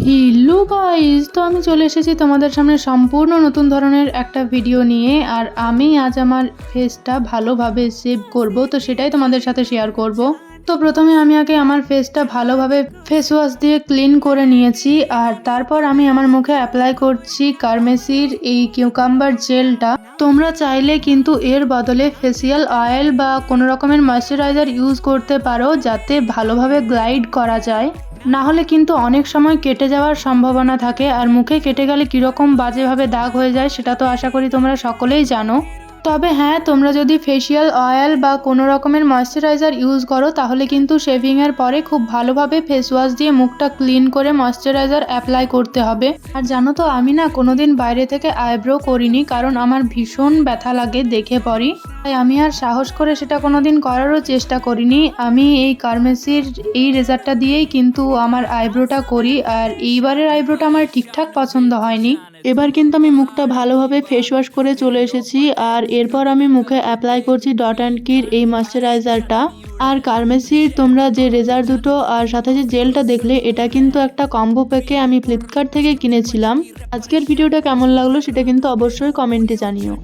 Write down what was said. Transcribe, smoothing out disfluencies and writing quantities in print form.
Hello guys, তো আমি চলে এসেছি তোমাদের সামনে সম্পূর্ণ নতুন ধরনের একটা ভিডিও নিয়ে। আর আমি আজ আমার ফেসটা ভালোভাবে সেভ করব, তো সেটাই তোমাদের সাথে শেয়ার করব। তো প্রথমে আমি আগে আমার ফেসটা ভালোভাবে ফেস ওয়াশ দিয়ে ক্লিন করে নিয়েছি, আর তারপর আমি আমার মুখে অ্যাপ্লাই করছি কার্মেসির এই কিউকাম্বার জেলটা। তোমরা চাইলে কিন্তু এর বদলে ফেসিয়াল অয়েল বা কোনো রকমের ময়শ্চারাইজার ইউজ করতে পারো, যাতে ভালোভাবে গ্লাইড করা যায়। না হলে কিন্তু অনেক সময় কেটে যাওয়ার সম্ভাবনা থাকে, আর মুখে কেটে গেলে কীরকম বাজেভাবে দাগ হয়ে যায় সেটা তো আশা করি তোমরা সকলেই জানো। তবে হ্যাঁ, তোমরা যদি ফেসিয়াল অয়েল বা কোনো রকমের ময়শ্চারাইজার ইউজ করো তাহলে কিন্তু শেভিংয়ের পরে খুব ভালোভাবে ফেস ওয়াশ দিয়ে মুখটা ক্লিন করে ময়শ্চারাইজার অ্যাপ্লাই করতে হবে। আর জানো তো, আমি না কোনোদিন বাইরে থেকে আইব্রো করিনি, কারণ আমার ভীষণ ব্যথা লাগে দেখে পরই। তাই আমি আর সাহস করে সেটা কোনোদিন করারও চেষ্টা করিনি। আমি এই কার্মেসির এই রেজারটা দিয়েই কিন্তু আমার আইব্রোটা করি, আর এইবারের আইব্রোটা আমার ঠিকঠাক পছন্দ হয়নি। এবার কিন্তু আমি মুখটা ভালোভাবে ফেস ওয়াশ করে চলে এসেছি, আর এরপর আমি মুখে অ্যাপ্লাই করছি ডট অ্যান্ড কির এই ময়শ্চারাইজারটা। আর কার্মেসির তোমরা যে রেজার দুটো আর সাথে যে জেলটা দেখলে, এটা কিন্তু একটা কম্বো প্যাকে আমি ফ্লিপকার্ট থেকে কিনেছিলাম। আজকের ভিডিওটা কেমন লাগলো সেটা কিন্তু অবশ্যই কমেন্টে জানিও।